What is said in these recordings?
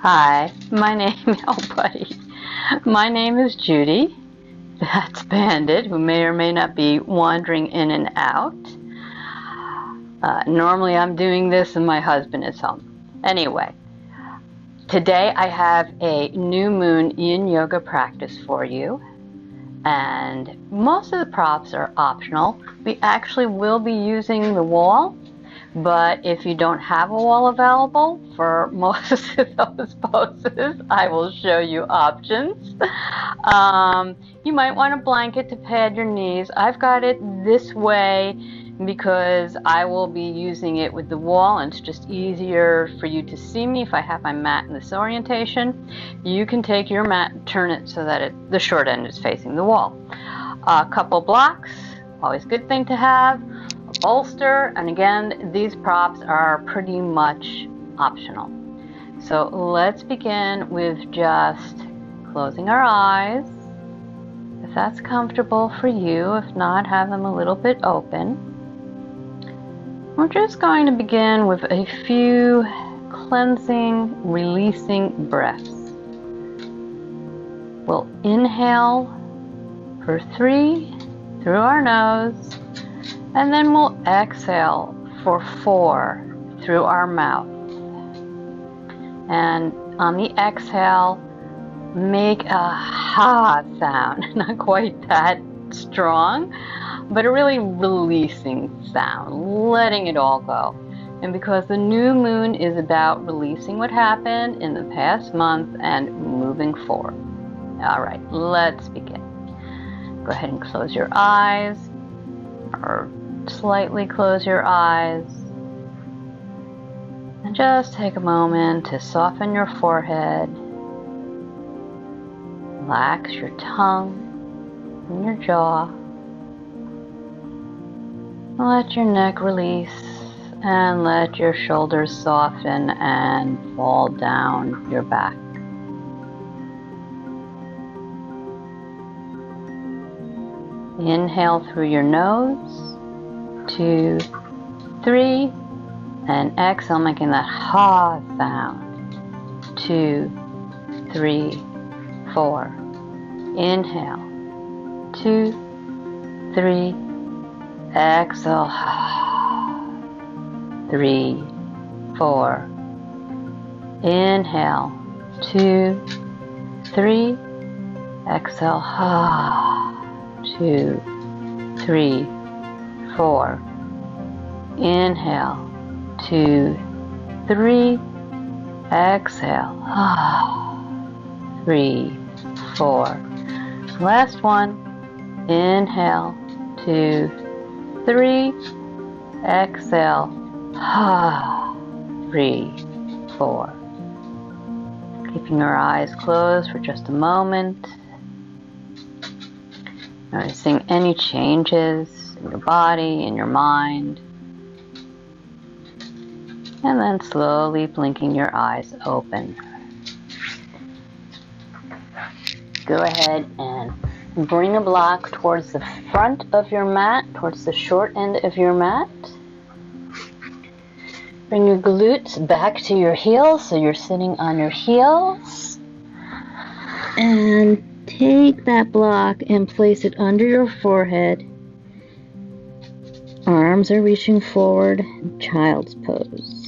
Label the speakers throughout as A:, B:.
A: Hi, my name, oh buddy, my name is Judy. That's Bandit, who may or may not be wandering in and out. Normally I'm doing this and my husband is home. Anyway, today I have a new moon Yin Yoga practice for you. And most of the props are optional. We actually will be using the wall, but if you don't have a wall available for most of those poses, I will show you options. You might want a blanket to pad your knees. I've got it this way because I will be using it with the wall, and it's just easier for you to see me if I have my mat in this orientation. You can take your mat and turn it so that the short end is facing the wall. A couple blocks, always a good thing to have. A bolster, and again, these props are pretty much optional. So let's begin with just closing our eyes, if that's comfortable for you. If not, have them a little bit open. We're just going to begin with a few cleansing, releasing breaths. We'll inhale for 3 through our nose, and then we'll exhale for 4 through our mouth. And on the exhale, make a ha sound, not quite that strong, but a really releasing sound, letting it all go. And because the new moon is about releasing what happened in the past month and moving forward. All right, let's begin. Go ahead and close your eyes, or slightly close your eyes. And just take a moment to soften your forehead. Relax your tongue and your jaw. Let your neck release and let your shoulders soften and fall down your back. Inhale through your nose, 2, 3, and exhale, making that ha sound, 2, 3, 4. Inhale, 2, 3, exhale, 3, 4. Inhale, 2, 3, exhale, 2, 3, 4. Inhale, 2, 3, exhale, 3, 4. Last one. Inhale, 2, 3, exhale, 3, 4. Keeping your eyes closed for just a moment. Noticing any changes in your body, in your mind. And then slowly blinking your eyes open. Go ahead and bring a block towards the front of your mat, towards the short end of your mat. Bring your glutes back to your heels, so you're sitting on your heels. And take that block and place it under your forehead. Arms are reaching forward, child's pose.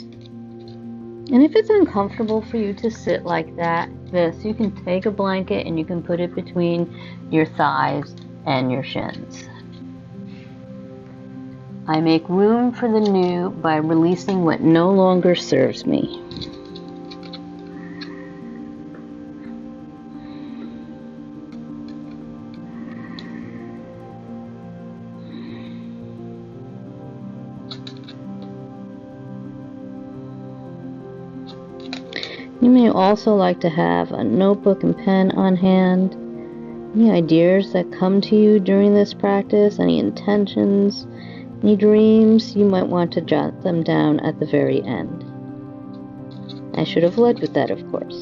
A: And if it's uncomfortable for you to sit like this, you can take a blanket and you can put it between your thighs and your shins. I make room for the new by releasing what no longer serves me. You may also like to have a notebook and pen on hand. Any ideas that come to you during this practice, any intentions, any dreams, you might want to jot them down at the very end. I should have led with that, of course.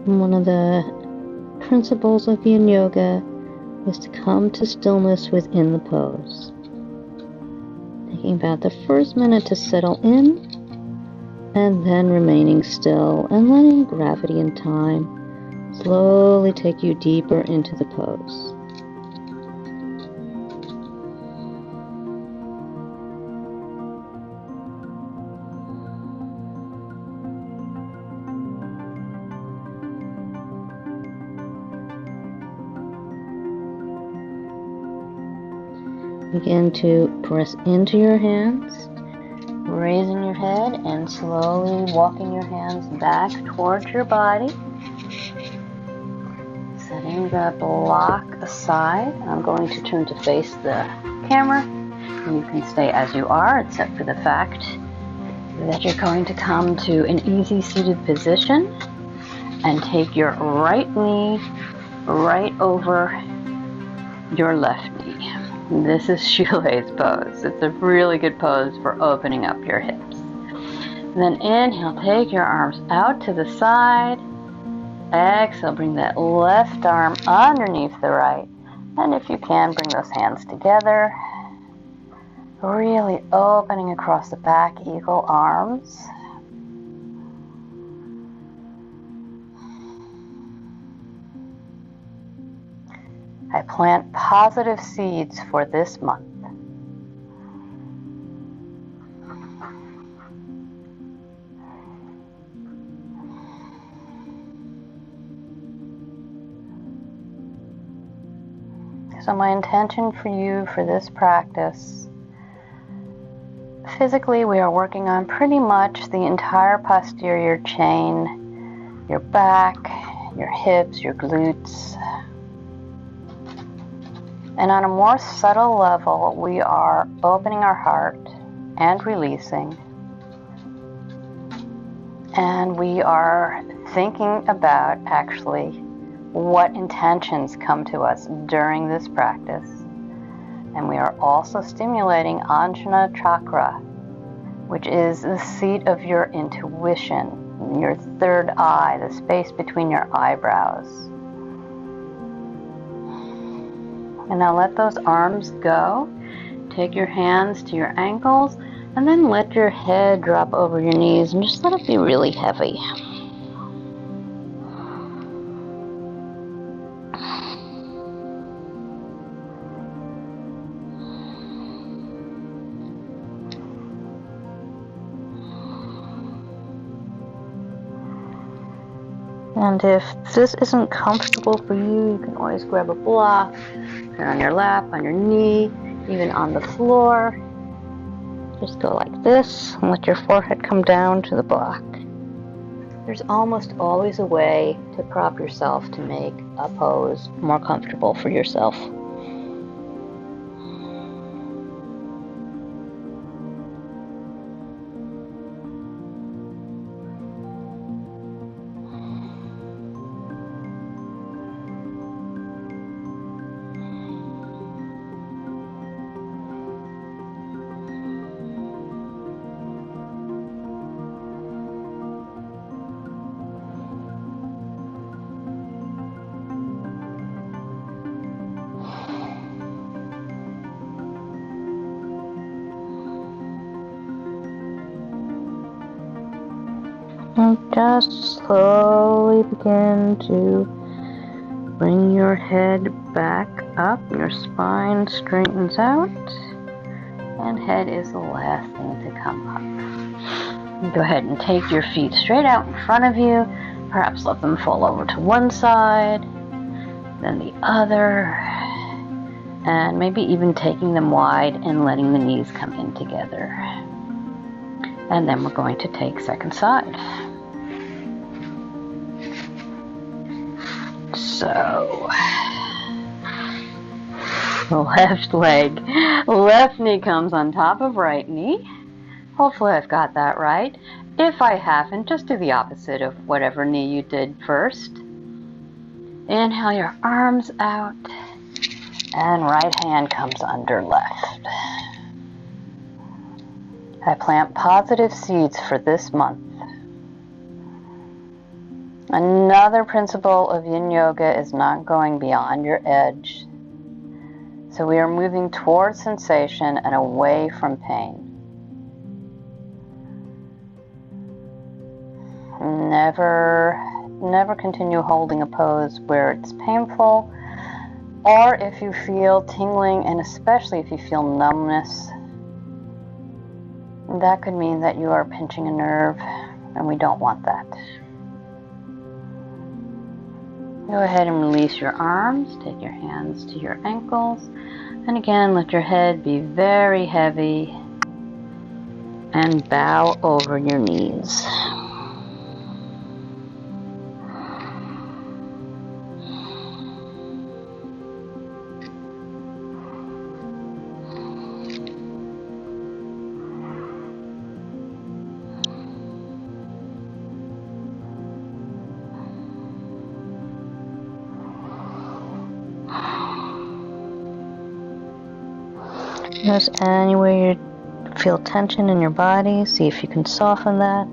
B: One of the principles of Yin Yoga is to come to stillness within the pose. Taking about the first minute to settle in, and then remaining still and letting gravity and time slowly take you deeper into the pose. Begin to press into your hands, raising your head and slowly walking your hands back towards your body. Setting the block aside. I'm going to turn to face the camera. You can stay as you are, except for the fact that you're going to come to an easy seated position and take your right knee right over your left knee. This is Shoelace Pose. It's a really good pose for opening up your hips. And then inhale, take your arms out to the side. Exhale, bring that left arm underneath the right. And if you can, bring those hands together. Really opening across the back, eagle arms. I plant positive seeds for this month. So my intention for you for this practice, physically we are working on pretty much the entire posterior chain, your back, your hips, your glutes. And on a more subtle level, we are opening our heart and releasing. And we are thinking about actually what intentions come to us during this practice. And we are also stimulating Ajna chakra, which is the seat of your intuition, your third eye, the space between your eyebrows. And now let those arms go. Take your hands to your ankles, and then let your head drop over your knees, and just let it be really heavy. And if this isn't comfortable for you, you can always grab a block, put it on your lap, on your knee, even on the floor. Just go like this and let your forehead come down to the block. There's almost always a way to prop yourself to make a pose more comfortable for yourself. And just slowly begin to bring your head back up. Your spine straightens out. And head is the last thing to come up. Go ahead and take your feet straight out in front of you. Perhaps let them fall over to one side, then the other. And maybe even taking them wide and letting the knees come in together. And then we're going to take second side. So, left leg, left knee comes on top of right knee. Hopefully I've got that right. If I haven't, just do the opposite of whatever knee you did first. Inhale your arms out, and right hand comes under left. I plant positive seeds for this month. Another principle of Yin Yoga is not going beyond your edge. So we are moving towards sensation and away from pain. Never continue holding a pose where it's painful, or if you feel tingling, and especially if you feel numbness. That could mean that you are pinching a nerve, and we don't want that. Go ahead and release your arms. Take your hands to your ankles. And again, let your head be very heavy and bow over your knees. Just anywhere you feel tension in your body, see if you can soften that.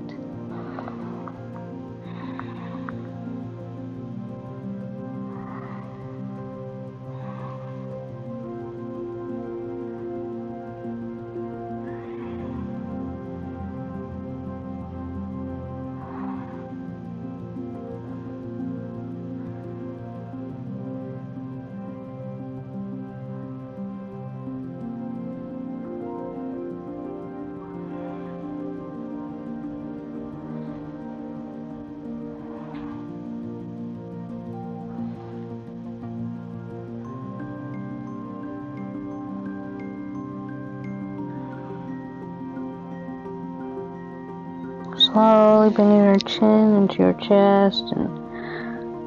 B: Slowly bringing your chin into your chest and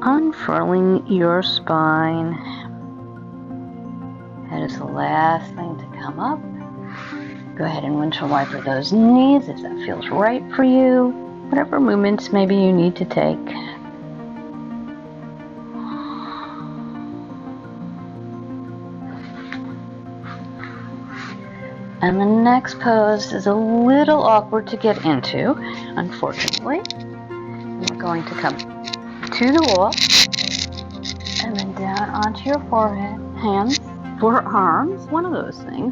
B: unfurling your spine. That is the last thing to come up. Go ahead and windshield wiper those knees if that feels right for you. Whatever movements maybe you need to take. And the next pose is a little awkward to get into, unfortunately. You're going to come to the wall and then down onto your forehead, hands, forearms, one of those things.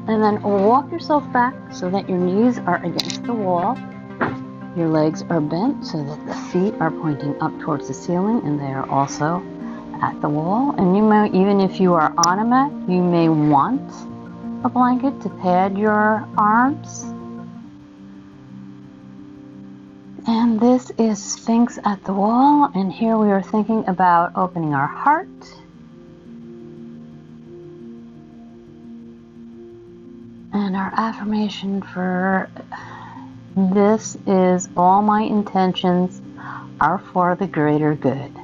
B: And then walk yourself back so that your knees are against the wall. Your legs are bent so that the feet are pointing up towards the ceiling and they are also at the wall. And you may, even if you are on a mat, you may want a blanket to pad your arms. And this is Sphinx at the wall, and here we are thinking about opening our heart. And our affirmation for this is all my intentions are for the greater good.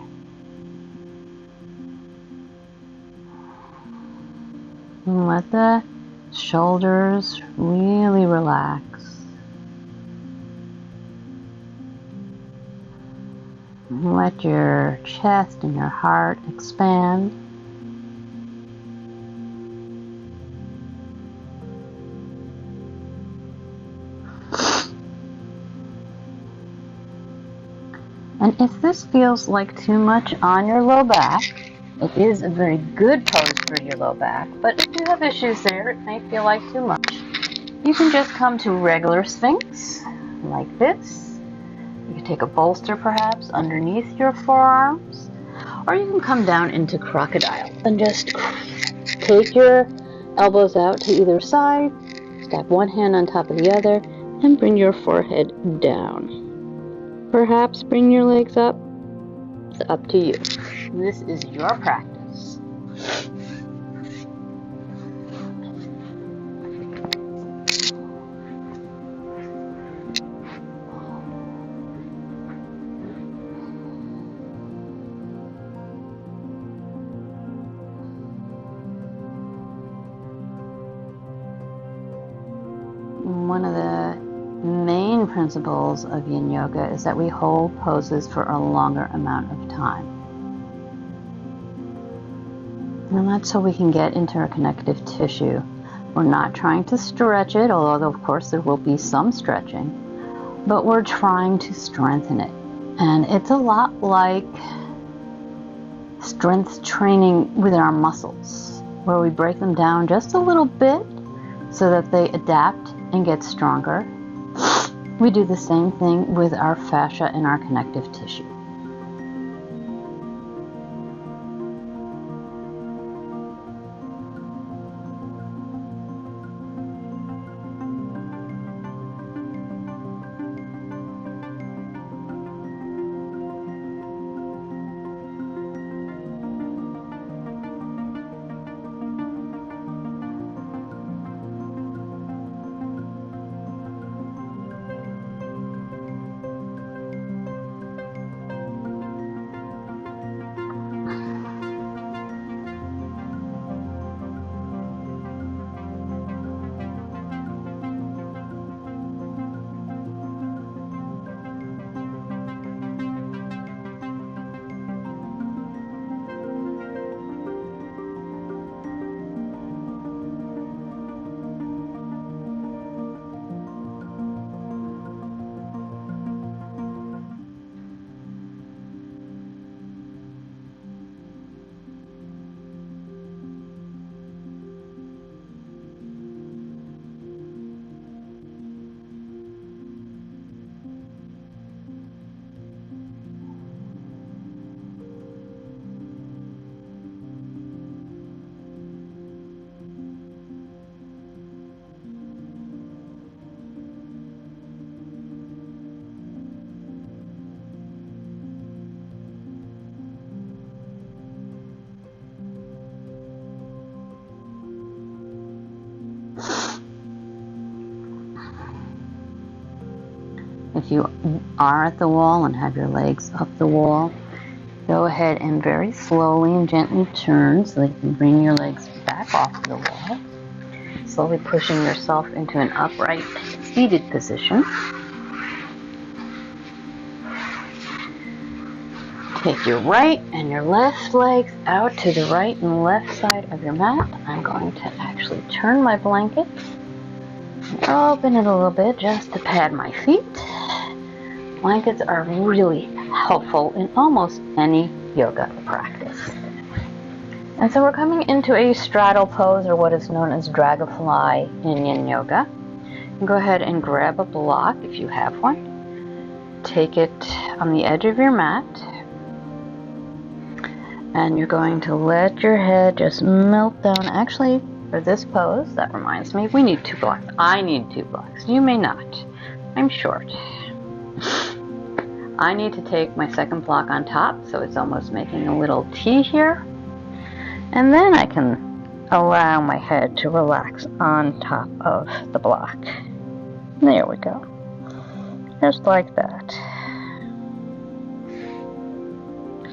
B: And let the shoulders really relax. Let your chest and your heart expand. And if this feels like too much on your low back, it is a very good pose for your low back, but if you have issues there, it may feel like too much. You can just come to regular Sphinx, like this. You can take a bolster perhaps underneath your forearms, or you can come down into crocodile and just take your elbows out to either side, stack one hand on top of the other, and bring your forehead down. Perhaps bring your legs up. It's up to you. This is your practice. One of the main principles of Yin Yoga is that we hold poses for a longer amount of time. And that's so we can get into our connective tissue. We're not trying to stretch it, although of course there will be some stretching, but we're trying to strengthen it. And it's a lot like strength training with our muscles, where we break them down just a little bit so that they adapt and get stronger. We do the same thing with our fascia and our connective tissue. If you are at the wall and have your legs up the wall, go ahead and very slowly and gently turn so that you can bring your legs back off the wall, slowly pushing yourself into an upright seated position. Take your right and your left legs out to the right and left side of your mat. I'm going to actually turn my blankets and open it a little bit just to pad my feet. Blankets are really helpful in almost any yoga practice. And so we're coming into a straddle pose, or what is known as Dragonfly in Yin Yoga. And go ahead and grab a block if you have one. Take it on the edge of your mat. And you're going to let your head just melt down. Actually, for this pose, that reminds me, we need 2 blocks. I need 2 blocks. You may not. I'm short. I need to take my second block on top, so it's almost making a little T here. And then I can allow my head to relax on top of the block. There we go. Just like that.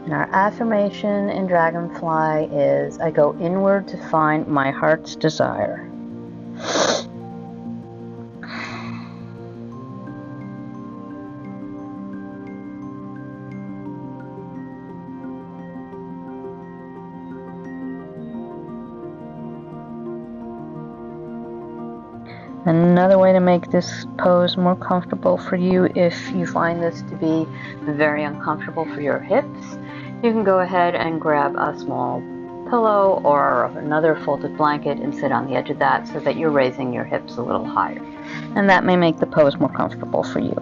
B: And our affirmation in Dragonfly is, I go inward to find my heart's desire. Another way to make this pose more comfortable for you, if you find this to be very uncomfortable for your hips, you can go ahead and grab a small pillow or another folded blanket and sit on the edge of that so that you're raising your hips a little higher. And that may make the pose more comfortable for you.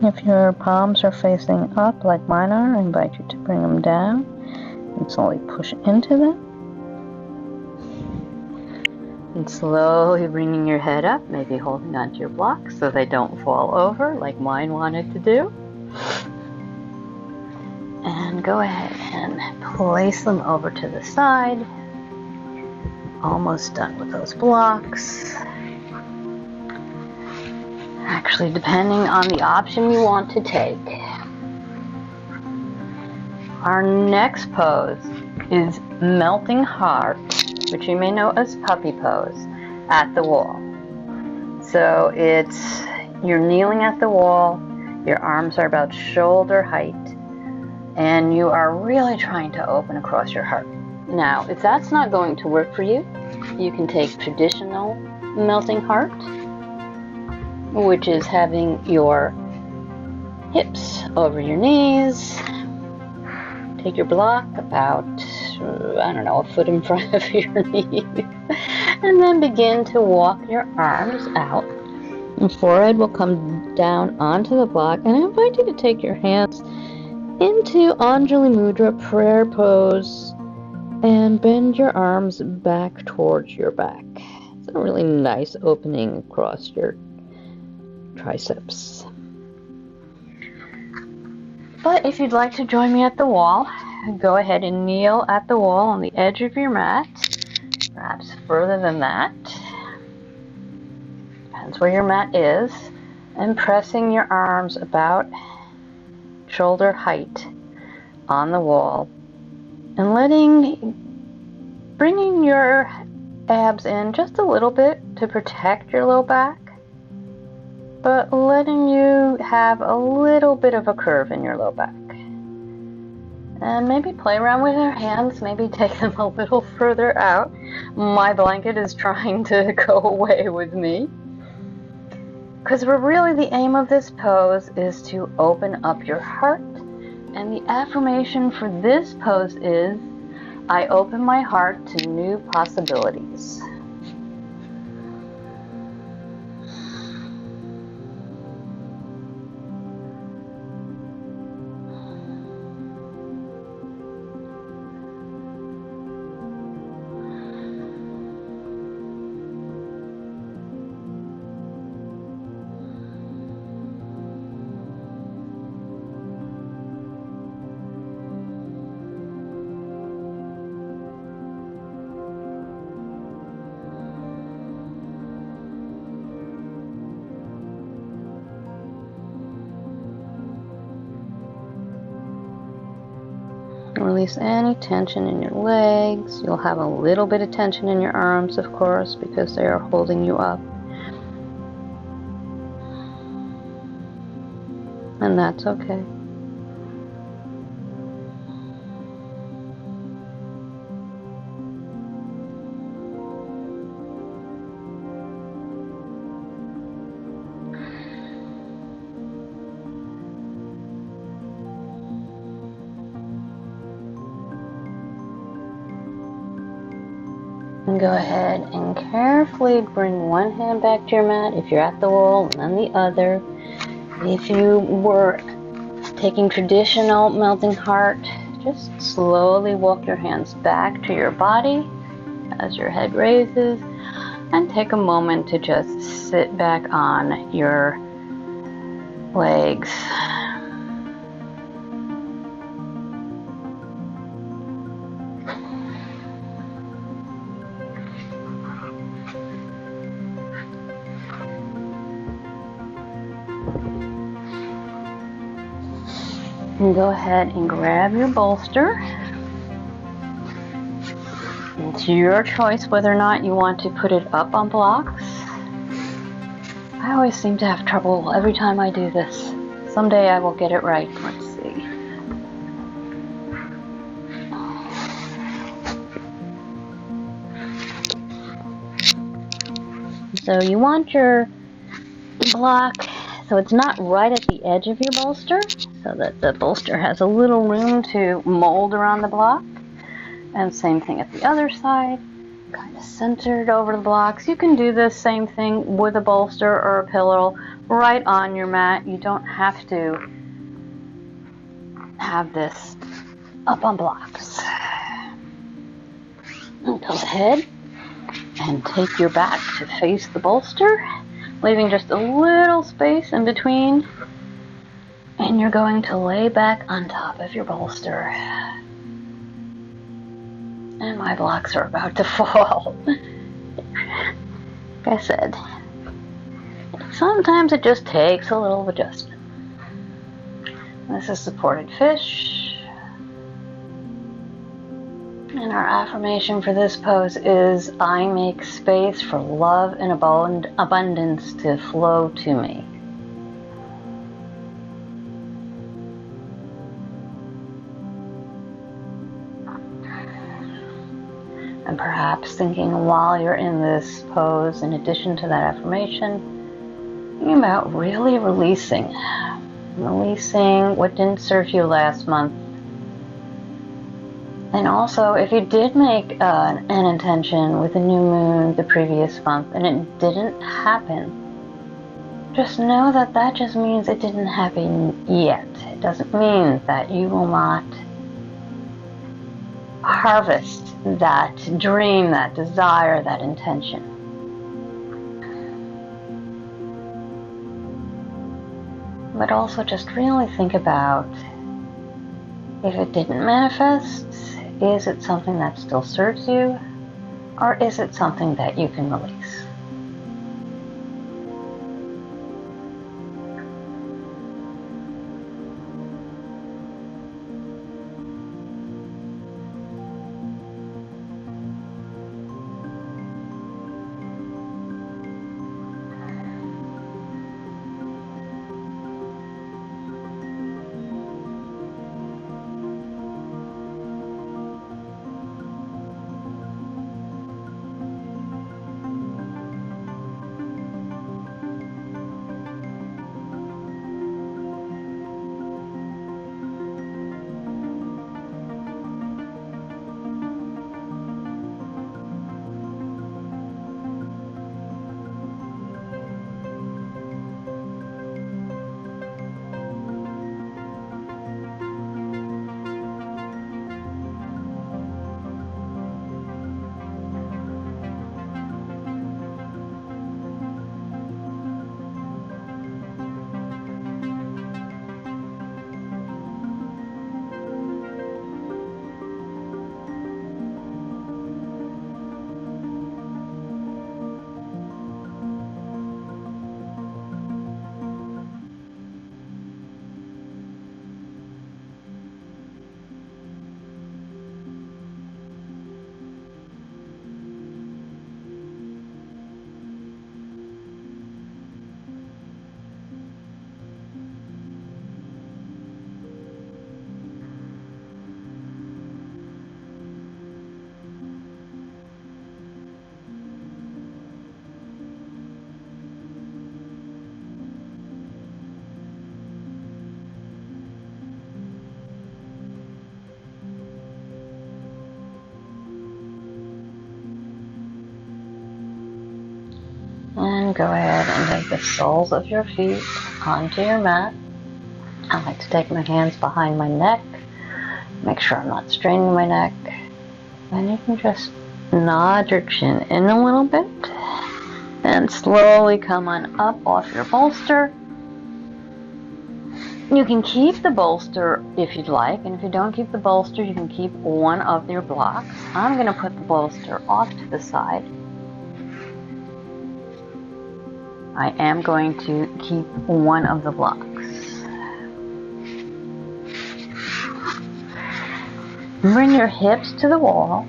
B: If your palms are facing up like mine are, I invite you to bring them down and slowly push into them.
A: And slowly bringing your head up, maybe holding onto your blocks so they don't fall over like mine wanted to do. And go ahead and place them over to the side. Almost done with those blocks. Actually, depending on the option you want to take. Our next pose is Melting Heart, which you may know as Puppy Pose, at the wall. So you're kneeling at the wall, your arms are about shoulder height, and you are really trying to open across your heart. Now, if that's not going to work for you, you can take traditional Melting Heart, which is having your hips over your knees. Take your block about, a foot in front of your knees. And then begin to walk your arms out. Your forehead will come down onto the block. And I invite you to take your hands into Anjali Mudra, prayer pose, and bend your arms back towards your back. It's a really nice opening across your triceps. But if you'd like to join me at the wall, go ahead and kneel at the wall on the edge of your mat, perhaps further than that. Depends where your mat is. And pressing your arms about shoulder height on the wall. And bringing your abs in just a little bit to protect your low back, but letting you have a little bit of a curve in your low back. And maybe play around with your hands, maybe take them a little further out. My blanket is trying to go away with me. Because the aim of this pose is to open up your heart. And the affirmation for this pose is, I open my heart to new possibilities. Release any tension in your legs. You'll have a little bit of tension in your arms, of course, because they are holding you up. And that's okay. And go ahead and carefully bring one hand back to your mat if you're at the wall, and then the other. If you were taking traditional Melting Heart, just slowly walk your hands back to your body as your head raises, and take a moment to just sit back on your legs. And go ahead and grab your bolster. It's your choice whether or not you want to put it up on blocks. I always seem to have trouble every time I do this. Someday I will get it right. Let's see. So you want your block so it's not right at the edge of your bolster, so that the bolster has a little room to mold around the block. And same thing at the other side.
B: kind of centered over the blocks. You can do this same thing with a bolster or a pillow right on your mat. You don't have to have this up on blocks. Go ahead and take your back to face the bolster, leaving just a little space in between. And you're going to lay back on top of your bolster. And my blocks are about to fall. Like I said, sometimes it just takes a little adjustment. This is supported fish. And our affirmation for this pose is, I make space for love and abundance to flow to me. And perhaps thinking while you're in this pose, in addition to that affirmation, thinking about really releasing what didn't serve you last month. And also, if you did make an intention with a new moon the previous month and it didn't happen, just know that that just means it didn't happen yet. It doesn't mean that you will not harvest that dream, that desire, that intention. But also just really think about, if it didn't manifest, is it something that still serves you, or is it something that you can release? And go ahead and take the soles of your feet onto your mat. I like to take my hands behind my neck, make sure I'm not straining my neck. And you can just nod your chin in a little bit and slowly come on up off your bolster. You can keep the bolster if you'd like, and if you don't keep the bolster, you can keep one of your blocks. I'm going to put the bolster off to the side. I am going to keep one of the blocks. Bring your hips to the wall.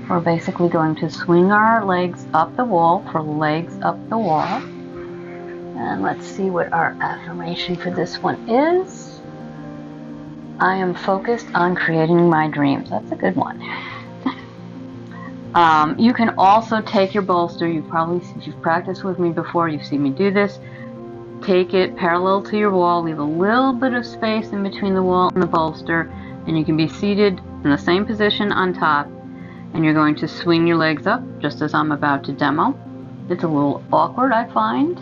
B: We're basically going to swing our legs up the wall for legs up the wall. And let's see what our affirmation for this one is. I am focused on creating my dreams. That's a good one. You can also take your bolster. If you've practiced with me before, you've seen me do this. Take it parallel to your wall. Leave a little bit of space in between the wall and the bolster. And you can be seated in the same position on top.
A: And you're going to swing your legs up, just as I'm about to demo. It's a little awkward, I find,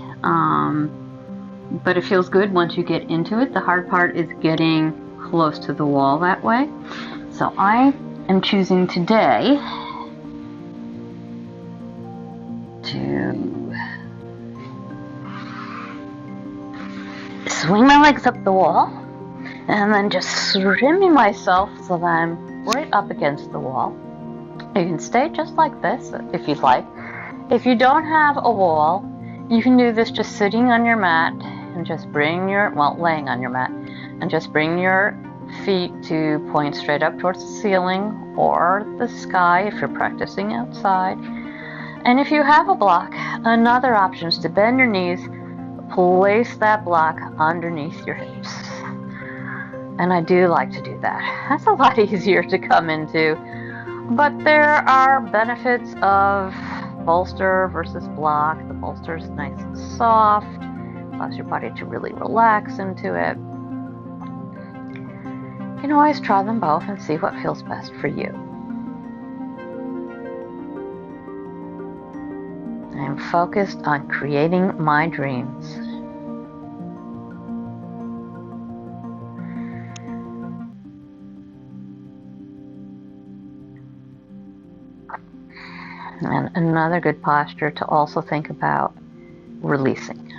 A: but it feels good once you get into it. The hard part is getting close to the wall that way. So I am choosing today to swing my legs up the wall and then just swimming myself so that I'm right up against the wall. You can stay just like this if you'd like. If you don't have a wall, you can do this just sitting on your mat and just bring laying on your mat, and just bring your feet to point straight up towards the ceiling or the sky if you're practicing outside. And if you have a block, another option is to bend your knees, place that block underneath your hips. And I do like to do that. That's a lot easier to come into. But there are benefits of bolster versus block. The bolster is nice and soft, allows your body to really relax into it. You can always try them both and see what feels best for you. I am focused on creating my dreams. And another good posture to also think about releasing.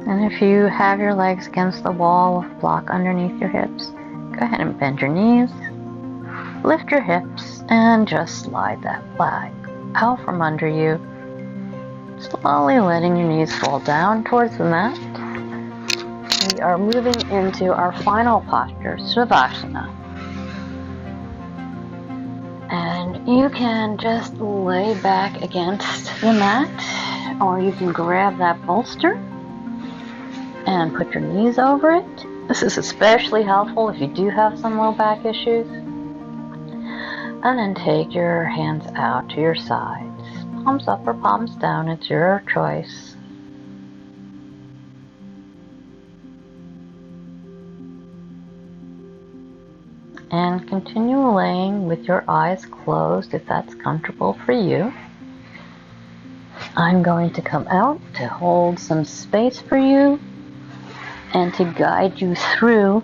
A: And if you have your legs against the wall with a block underneath your hips, go ahead and bend your knees, lift your hips, and just slide that flag out from under you, slowly letting your knees fall down towards the mat. We are moving into our final posture, Savasana. And you can just lay back against the mat, or you can grab that bolster and put your knees over it. This is especially helpful if you do have some low back issues. And then take your hands out to your sides. Palms up or palms down, it's your choice. And continue laying with your eyes closed if that's comfortable for you.
B: I'm going to come out to hold some space for you and to guide you through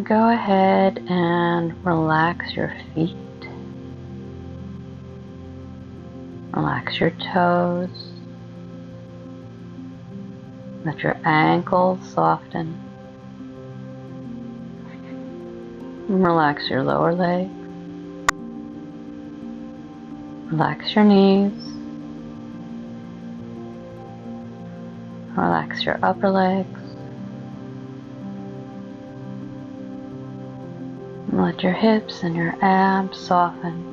B: Go ahead and relax your feet. Relax your toes. Let your ankles soften. Relax your lower leg. Relax your knees. Relax your upper legs. Let your hips and your abs soften.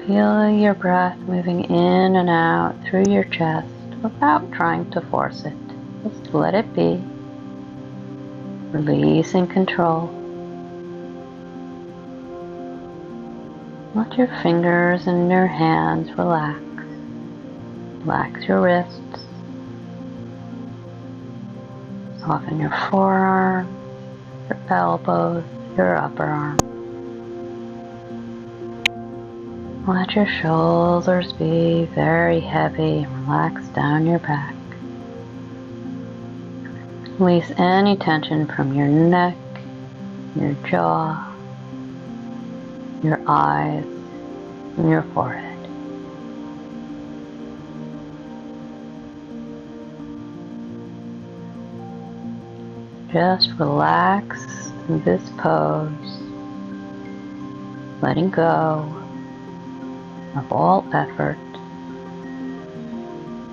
B: Feel your breath moving in and out through your chest without trying to force it. Just let it be. Release and control. Let your fingers and your hands relax. Relax your wrists. Soften your forearms, your elbows, your upper arm. Let your shoulders be very heavy and relax down your back. Release any tension from your neck, your jaw, your eyes, and your forehead. Just relax in this pose, letting go of all effort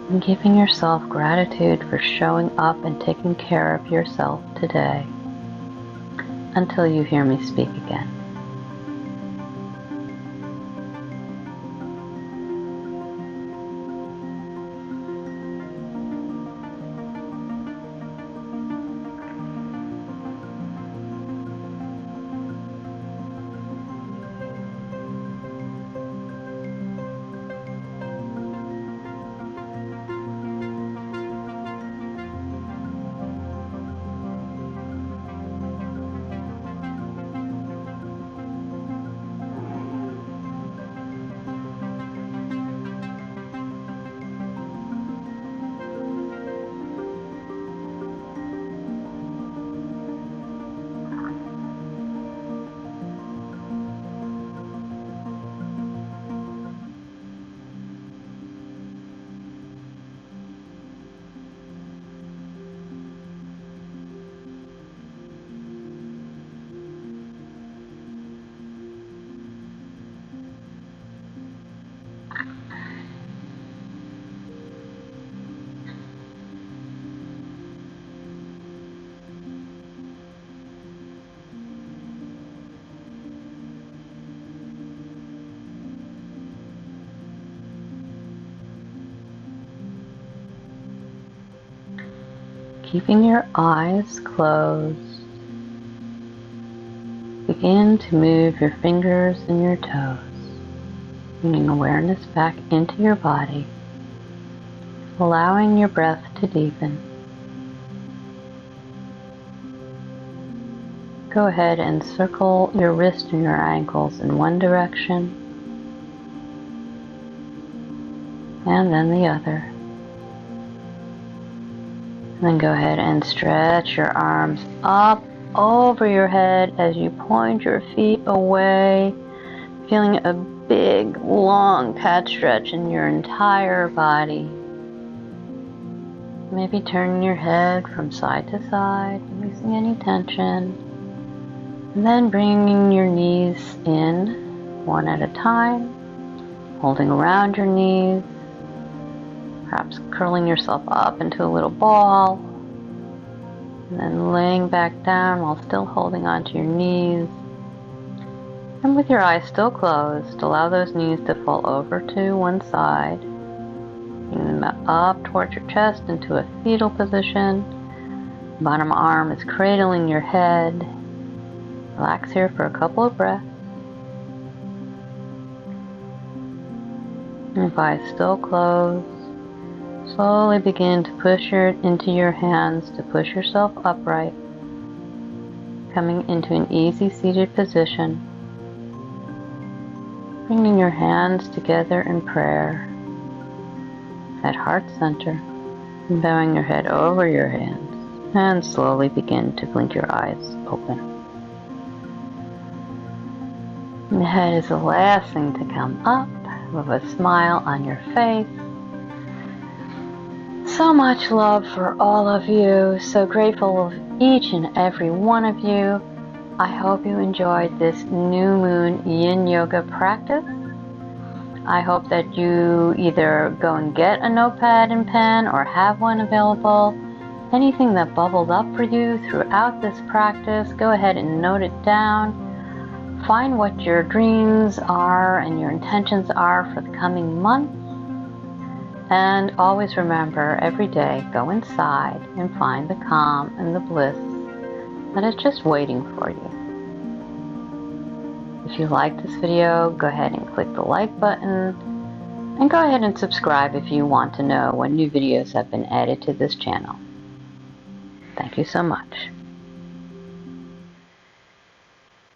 B: and giving yourself gratitude for showing up and taking care of yourself today until you hear me speak again. Keeping your eyes closed, begin to move your fingers and your toes, bringing awareness back into your body, allowing your breath to deepen. Go ahead and circle your wrist and your ankles in one direction, and then the other. And then go ahead and stretch your arms up over your head as you point your feet away, feeling a big, long cat stretch in your entire body. Maybe turn your head from side to side, releasing any tension. And then bringing your knees in, one at a time, holding around your knees. Perhaps curling yourself up into a little ball, and then laying back down while still holding onto your knees. And with your eyes still closed, allow those knees to fall over to one side. Bring them up towards your chest into a fetal position. Bottom arm is cradling your head. Relax here for a couple of breaths.
A: With eyes still closed, slowly begin to push into your hands to push yourself upright, coming into an easy seated position, bringing your hands together in prayer at heart center, and bowing your head over your hands, and slowly begin to blink your eyes open. And the head is the last thing to come up with a smile on your face. So much love for all of you. So grateful of each and every one of you. I hope you enjoyed this new moon Yin Yoga practice. I hope that you either go and get a notepad and pen or have one available. Anything that bubbled up for you throughout this practice, go ahead and note it down. Find what your dreams are and your intentions are for the coming month. And always remember, every day, go inside and find the calm and the bliss that is just waiting for you. If you liked this video, go ahead and click the like button. And go ahead and subscribe if you want to know when new videos have been added to this channel. Thank you so much.